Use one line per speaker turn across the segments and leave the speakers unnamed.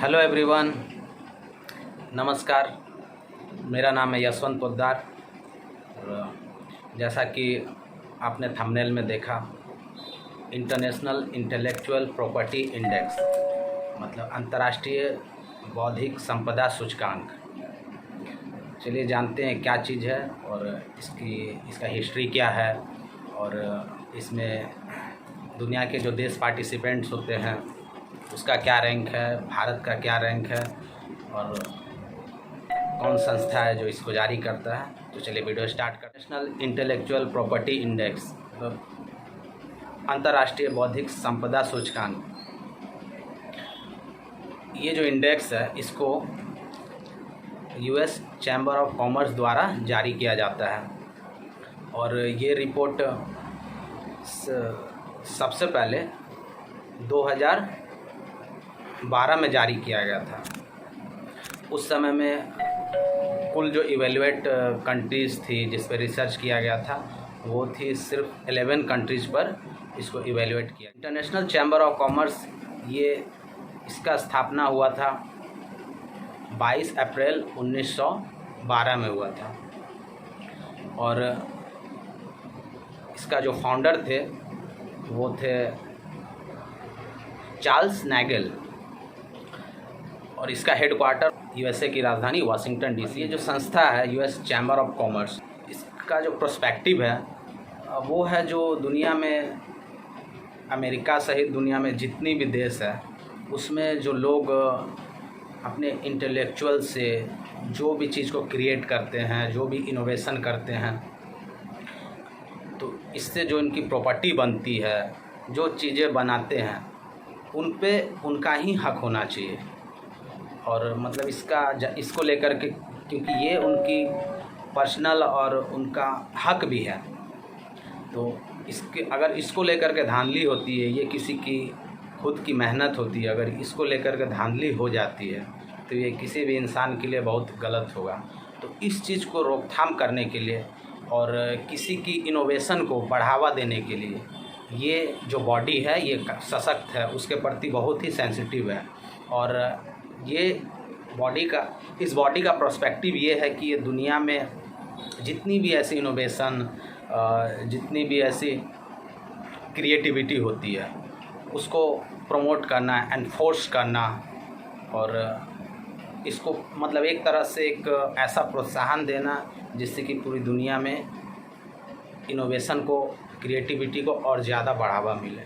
Hello everyone, नमस्कार। मेरा नाम है यशवंत पोद्दार और जैसा कि आपने थंबनेल में देखा, इंटरनेशनल इंटेलेक्चुअल प्रॉपर्टी इंडेक्स मतलब अंतर्राष्ट्रीय बौद्धिक संपदा सूचकांक। चलिए जानते हैं क्या चीज़ है और इसका हिस्ट्री क्या है और इसमें दुनिया के जो देश पार्टिसिपेंट्स होते हैं उसका क्या रैंक है, भारत का क्या रैंक है और कौन संस्था है जो इसको जारी करता है। तो चलिए वीडियो स्टार्ट करते हैं। नेशनल इंटेलेक्चुअल प्रॉपर्टी इंडेक्स मतलब अंतर्राष्ट्रीय बौद्धिक संपदा सूचकांक। ये जो इंडेक्स है इसको यूएस चैम्बर ऑफ कॉमर्स द्वारा जारी किया जाता है और ये रिपोर्ट सबसे पहले 2012 में जारी किया गया था। उस समय में कुल जो इवेल्युएट कंट्रीज़ थी जिस पर रिसर्च किया गया था वो थी सिर्फ 11 कंट्रीज़ पर इसको इवेल्युएट किया। इंटरनेशनल चैम्बर ऑफ कॉमर्स इसका स्थापना हुआ था 22 अप्रैल 1912 में हुआ था और इसका जो फाउंडर थे वो थे चार्ल्स नैगल और इसका हेडक्वार्टर यूएसए की राजधानी वाशिंगटन डीसी। ये जो संस्था है यूएस चैम्बर ऑफ कॉमर्स, इसका जो पर्सपेक्टिव है वो है जो दुनिया में अमेरिका सहित दुनिया में जितनी भी देश है उसमें जो लोग अपने इंटेलेक्चुअल से जो भी चीज़ को क्रिएट करते हैं, जो भी इनोवेशन करते हैं, तो इससे जो इनकी प्रॉपर्टी बनती है, जो चीज़ें बनाते हैं उन पे उनका ही हक होना चाहिए। और मतलब इसको लेकर के, क्योंकि ये उनकी पर्सनल और उनका हक भी है, तो अगर इसको लेकर के धांधली होती है, ये किसी की खुद की मेहनत होती है, अगर इसको लेकर के धांधली हो जाती है तो ये किसी भी इंसान के लिए बहुत गलत होगा। तो इस चीज़ को रोकथाम करने के लिए और किसी की इनोवेशन को बढ़ावा देने के लिए ये जो बॉडी है ये सशक्त है, उसके प्रति बहुत ही सेंसिटिव है। और ये इस बॉडी का पर्सपेक्टिव ये है कि ये दुनिया में जितनी भी ऐसी इनोवेशन, जितनी भी ऐसी क्रिएटिविटी होती है उसको प्रमोट करना, एनफोर्स करना और इसको मतलब एक तरह से एक ऐसा प्रोत्साहन देना जिससे कि पूरी दुनिया में इनोवेशन को, क्रिएटिविटी को और ज़्यादा बढ़ावा मिले।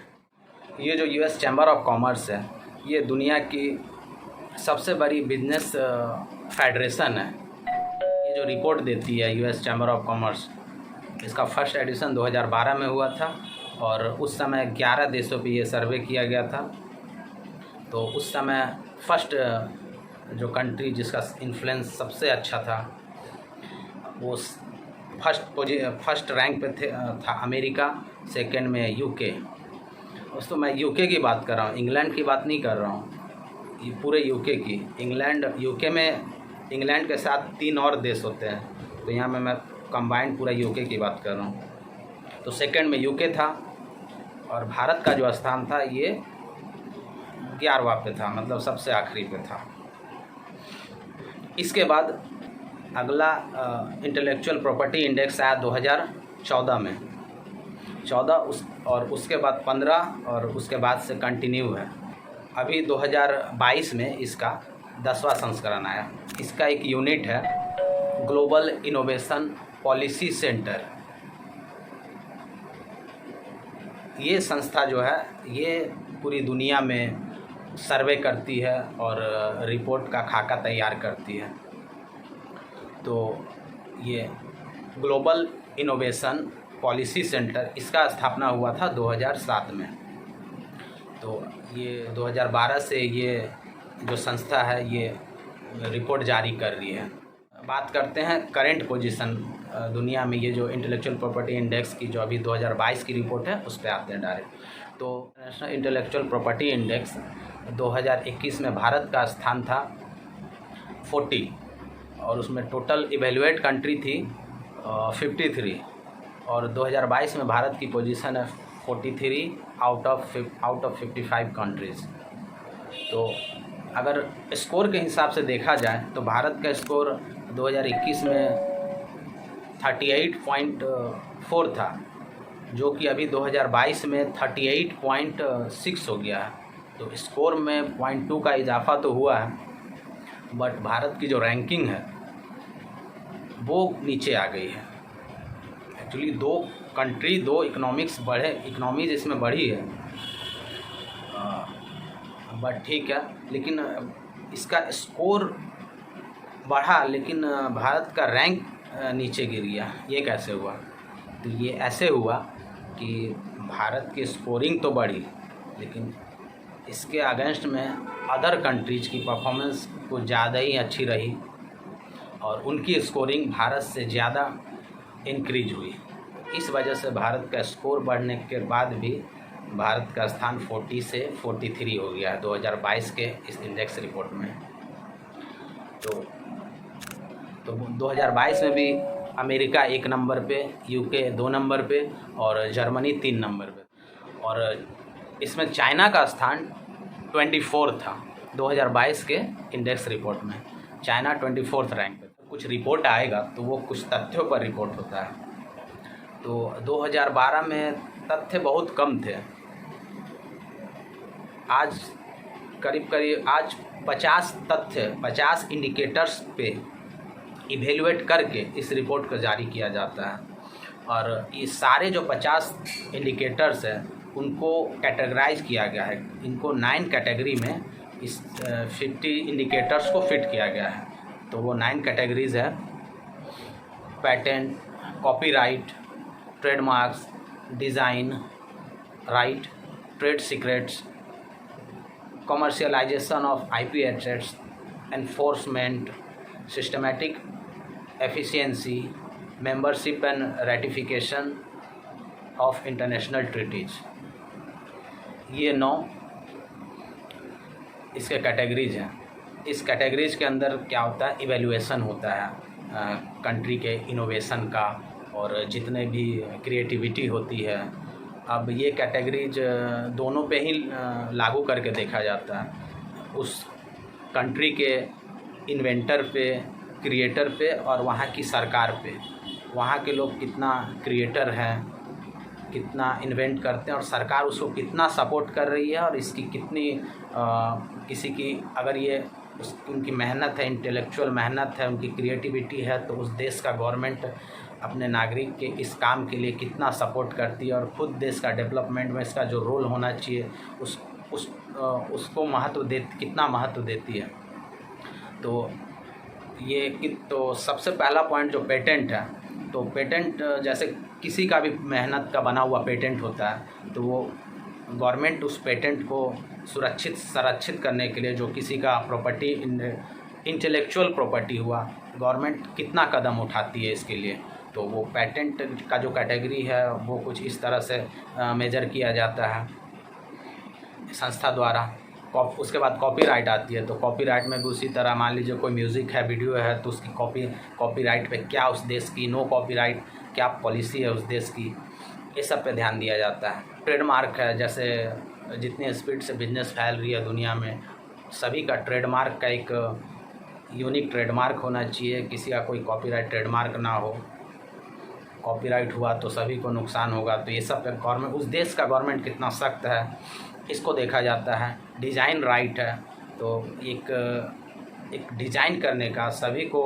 ये जो यूएस चैम्बर ऑफ कॉमर्स है ये दुनिया की सबसे बड़ी बिजनेस फेडरेशन है। ये जो रिपोर्ट देती है यूएस चैम्बर ऑफ कॉमर्स, इसका फर्स्ट एडिशन 2012 में हुआ था और उस समय 11 देशों पे ये सर्वे किया गया था। तो उस समय फर्स्ट जो कंट्री जिसका इन्फ्लुएंस सबसे अच्छा था वो फर्स्ट रैंक पे था अमेरिका, सेकंड में यूके। दोस्तों मैं यूके की बात कर रहा हूँ, इंग्लैंड की बात नहीं कर रहा हूँ, ये पूरे यूके की। यूके में इंग्लैंड के साथ 3 और देश होते हैं, तो यहाँ मैं कंबाइंड पूरा यूके की बात कर रहा हूँ। तो सेकंड में यूके था और भारत का जो स्थान था ये 11वां पे था, मतलब सबसे आखिरी पे था। इसके बाद अगला इंटेलेक्चुअल प्रॉपर्टी इंडेक्स आया 2014 में, 14 और उसके बाद 15 और उसके बाद से कंटिन्यू है। अभी 2022 में इसका 10वां संस्करण आया। इसका एक यूनिट है ग्लोबल इनोवेशन पॉलिसी सेंटर। ये संस्था जो है ये पूरी दुनिया में सर्वे करती है और रिपोर्ट का खाका तैयार करती है। तो ये ग्लोबल इनोवेशन पॉलिसी सेंटर, इसका स्थापना हुआ था 2007 में। तो ये 2012 से ये जो संस्था है ये रिपोर्ट जारी कर रही है। बात करते हैं करंट पोजीशन दुनिया में। ये जो इंटेलेक्चुअल प्रॉपर्टी इंडेक्स की जो अभी 2022 की रिपोर्ट है उस पर आते हैं डायरेक्ट। तो नेशनल इंटेलेक्चुअल प्रॉपर्टी इंडेक्स 2021 में भारत का स्थान था 40 और उसमें टोटल इवेल्युएट कंट्री थी 53 और 2022 में भारत की पोजीशन है 43 आउट ऑफ 55 कंट्रीज़। तो अगर स्कोर के हिसाब से देखा जाए तो भारत का स्कोर 2021 में 38.4 था, जो कि अभी 2022 में 38.6 हो गया है। तो स्कोर में 0.2 का इजाफा तो हुआ है, बट भारत की जो रैंकिंग है वो नीचे आ गई है। एक्चुअली दो इकोनॉमीज इसमें बढ़ी है, बट ठीक है। लेकिन इसका स्कोर बढ़ा लेकिन भारत का रैंक नीचे गिर गया। ये कैसे हुआ? तो ये ऐसे हुआ कि भारत की स्कोरिंग तो बढ़ी, लेकिन इसके अगेंस्ट में अदर कंट्रीज़ की परफॉर्मेंस कुछ ज़्यादा ही अच्छी रही और उनकी स्कोरिंग भारत से ज़्यादा इंक्रीज हुई। इस वजह से भारत का स्कोर बढ़ने के बाद भी भारत का स्थान 40 से 43 हो गया है 2022 के इस इंडेक्स रिपोर्ट में। तो 2022 में भी अमेरिका 1 नंबर पे, यूके 2 नंबर पे और जर्मनी 3 नंबर पे, और इसमें चाइना का स्थान 24 था 2022 के इंडेक्स रिपोर्ट में। चाइना 24th रैंक पे। कुछ रिपोर्ट आएगा तो वो कुछ तथ्यों पर रिपोर्ट होता है। तो 2012 में तथ्य बहुत कम थे। आज करीब 50 इंडिकेटर्स पे इवेलुएट करके इस रिपोर्ट को जारी किया जाता है, और ये सारे जो 50 इंडिकेटर्स हैं उनको कैटेगराइज किया गया है। इनको 9 कैटेगरी में इस 50 इंडिकेटर्स को फिट किया गया है। तो वो 9 कैटेगरीज़ है: patent, copyright, trademarks, design right, trade secrets, commercialisation of IP assets, enforcement, systematic efficiency, membership and ratification of international treaties. ये 9 इसके कैटेगरीज हैं। इस कैटेगरीज के अंदर क्या होता है? इवैल्यूएशन होता है कंट्री के इनोवेशन का और जितने भी क्रिएटिविटी होती है। अब ये कैटेगरीज दोनों पे ही लागू करके देखा जाता है, उस कंट्री के इन्वेंटर पे, क्रिएटर पे और वहाँ की सरकार पे। वहाँ के लोग कितना क्रिएटर हैं, कितना इन्वेंट करते हैं और सरकार उसको कितना सपोर्ट कर रही है, और इसकी कितनी किसी की अगर ये उनकी मेहनत है, इंटेलेक्चुअल मेहनत है, उनकी क्रिएटिविटी है, तो उस देश का गवर्नमेंट अपने नागरिक के इस काम के लिए कितना सपोर्ट करती है और ख़ुद देश का डेवलपमेंट में इसका जो रोल होना चाहिए उसको कितना महत्व देती है। तो तो सबसे पहला पॉइंट जो पेटेंट है, तो पेटेंट जैसे किसी का भी मेहनत का बना हुआ पेटेंट होता है, तो वो गवर्नमेंट उस पेटेंट को संरक्षित करने के लिए, जो किसी का प्रॉपर्टी इंटेलेक्चुअल प्रॉपर्टी हुआ, गवर्नमेंट कितना कदम उठाती है इसके लिए। तो वो पेटेंट का जो कैटेगरी है वो कुछ इस तरह से मेजर किया जाता है संस्था द्वारा। उसके बाद कॉपीराइट आती है, तो कॉपीराइट में भी उसी तरह मान लीजिए कोई म्यूज़िक है, वीडियो है, तो उसकी कॉपीराइट पे क्या उस देश की नो कॉपीराइट क्या पॉलिसी है उस देश की, ये सब पे ध्यान दिया जाता है। ट्रेडमार्क है, जैसे जितनी स्पीड से बिजनेस फैल रही है दुनिया में, सभी का ट्रेडमार्क का एक यूनिक ट्रेडमार्क होना चाहिए, किसी का कोई कॉपीराइट ट्रेडमार्क ना हो। कॉपीराइट हुआ तो सभी को नुकसान होगा। तो ये सब पे गवर्नमेंट, उस देश का गवर्नमेंट कितना सख्त है, इसको देखा जाता है। डिज़ाइन राइट है, तो एक डिज़ाइन करने का, सभी को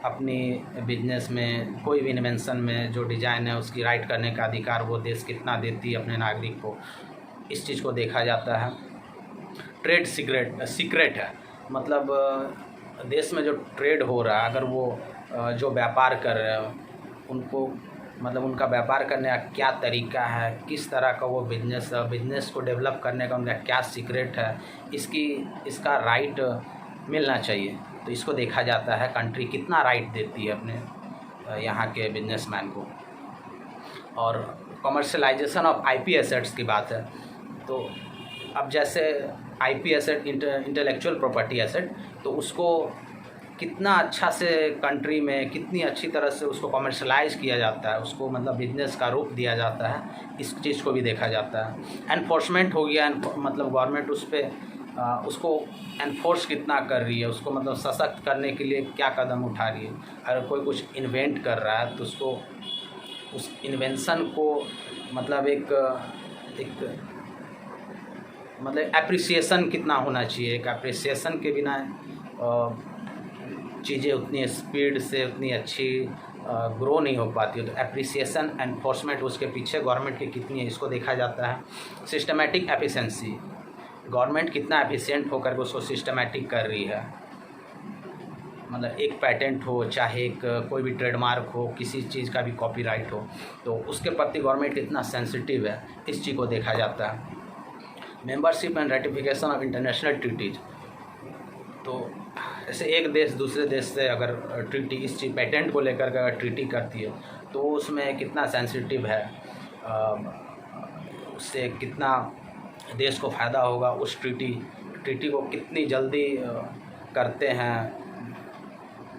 अपनी बिजनेस में कोई भी इन्वेंशन में जो डिज़ाइन है उसकी राइट करने का अधिकार वो देश कितना देती है अपने नागरिक को, इस चीज़ को देखा जाता है। ट्रेड सीक्रेट है, मतलब देश में जो ट्रेड हो रहा है, अगर वो जो व्यापार कर रहे हैं उनको, मतलब उनका व्यापार करने का क्या तरीका है, किस तरह का वो बिजनेस को डेवलप करने का उनका क्या सीक्रेट है, इसका राइट मिलना चाहिए। तो इसको देखा जाता है कंट्री कितना राइट देती है अपने यहाँ के बिजनेसमैन को। और कमर्शलाइजेशन ऑफ आईपी एसेट्स की बात है, तो अब जैसे IP asset, intellectual property asset, तो उसको कितना अच्छा से कंट्री में कितनी अच्छी तरह से उसको कमर्शलाइज किया जाता है, उसको मतलब बिजनेस का रूप दिया जाता है, इस चीज़ को भी देखा जाता है। एनफोर्समेंट हो गया, मतलब गवर्नमेंट उस पर उसको एनफोर्स कितना कर रही है, उसको मतलब सशक्त करने के लिए क्या कदम उठा रही है। अगर कोई कुछ इन्वेंट कर रहा है तो उसको उस इन्वेंशन को मतलब एक मतलब एप्रिसिएशन कितना होना चाहिए। एक एप्रिसिएशन के बिना चीज़ें उतनी स्पीड से उतनी अच्छी ग्रो नहीं हो पाती है। तो एप्रिसिएशन एनफोर्समेंट उसके पीछे गवर्नमेंट की कितनी है, इसको देखा जाता है। सिस्टमेटिक एफिशिएंसी, गवर्नमेंट कितना एफिशिएंट होकर के उसको सिस्टमेटिक कर रही है। मतलब एक पेटेंट हो, चाहे एक कोई भी ट्रेडमार्क हो, किसी चीज़ का भी कॉपीराइट हो, तो उसके प्रति गवर्नमेंट कितना सेंसिटिव है, इस चीज़ को देखा जाता है। Membership and ratification of international treaties, तो जैसे एक देश दूसरे देश से अगर ट्रीटी इस चीज़ पेटेंट को लेकर के अगर ट्रीटी करती है तो उसमें कितना सेंसिटिव है, उससे कितना देश को फ़ायदा होगा, उस ट्रीटी को कितनी जल्दी करते हैं।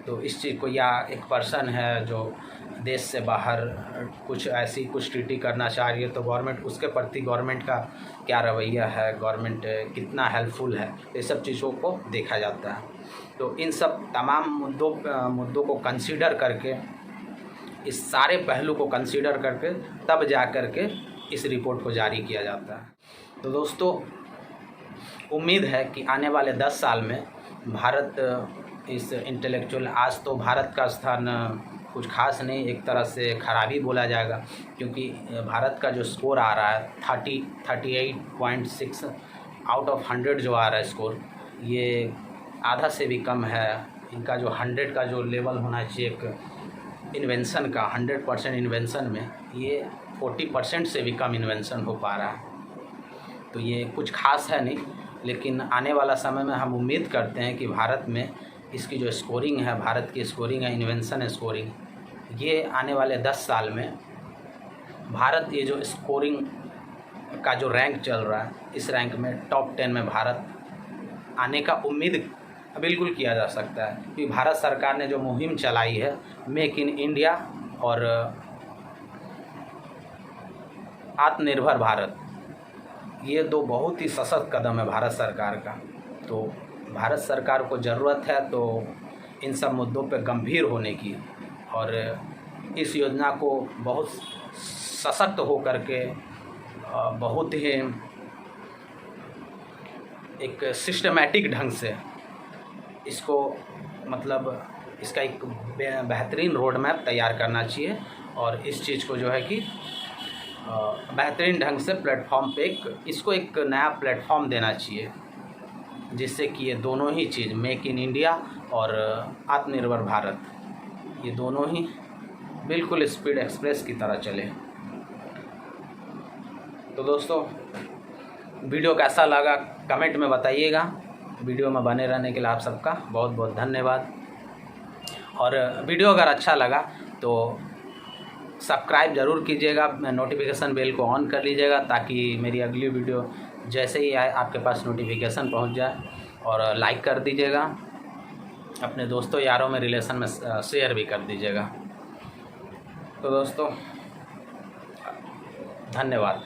तो इस चीज़ को, या एक पर्सन है जो देश से बाहर कुछ ऐसी कुछ ट्रीटी करना चाह रही है तो गवर्नमेंट उसके प्रति गवर्नमेंट का क्या रवैया है, गवर्नमेंट कितना हेल्पफुल है, ये सब चीज़ों को देखा जाता है। तो इन सब तमाम मुद्दों को कंसीडर करके, इस सारे पहलू को कंसीडर करके तब जा कर के इस रिपोर्ट को जारी किया जाता है। तो दोस्तों, उम्मीद है कि आने वाले 10 साल में भारत इस इंटेलेक्चुअल, आज तो भारत का स्थान कुछ खास नहीं, एक तरह से खराबी बोला जाएगा, क्योंकि भारत का जो स्कोर आ रहा है 38.6 आउट ऑफ 100 जो आ रहा है स्कोर, ये आधा से भी कम है। इनका जो 100 का जो लेवल होना चाहिए एक इन्वेंशन का, 100% इन्वेंशन में ये 40% से भी कम इन्वेंशन हो पा रहा है। तो ये कुछ खास है नहीं, लेकिन आने वाला समय में हम उम्मीद करते हैं कि भारत में इसकी जो स्कोरिंग है, भारत की स्कोरिंग है, इन्वेंशन स्कोरिंग, ये आने वाले 10 साल में भारत, ये जो स्कोरिंग का जो रैंक चल रहा है, इस रैंक में टॉप 10 में भारत आने का उम्मीद बिल्कुल किया जा सकता है। क्योंकि भारत सरकार ने जो मुहिम चलाई है मेक इन इंडिया और आत्मनिर्भर भारत, ये दो बहुत ही सशक्त कदम है भारत सरकार का। तो भारत सरकार को ज़रूरत है तो इन सब मुद्दों पर गंभीर होने की, और इस योजना को बहुत सशक्त हो करके बहुत ही एक सिस्टमैटिक ढंग से इसको, मतलब इसका एक बेहतरीन रोड मैप तैयार करना चाहिए, और इस चीज़ को जो है कि बेहतरीन ढंग से प्लेटफॉर्म पे इसको एक नया प्लेटफॉर्म देना चाहिए, जिससे कि ये दोनों ही चीज़, मेक इन इंडिया और आत्मनिर्भर भारत, ये दोनों ही बिल्कुल स्पीड एक्सप्रेस की तरह चले। तो दोस्तों, वीडियो कैसा लगा कमेंट में बताइएगा। वीडियो में बने रहने के लिए आप सबका बहुत बहुत धन्यवाद। और वीडियो अगर अच्छा लगा तो सब्सक्राइब ज़रूर कीजिएगा, नोटिफिकेशन बेल को ऑन कर लीजिएगा, ताकि मेरी अगली वीडियो जैसे ही आए आपके पास नोटिफिकेशन पहुंच जाए। और लाइक कर दीजिएगा, अपने दोस्तों यारों में, रिलेशन में शेयर भी कर दीजिएगा। तो दोस्तों, धन्यवाद।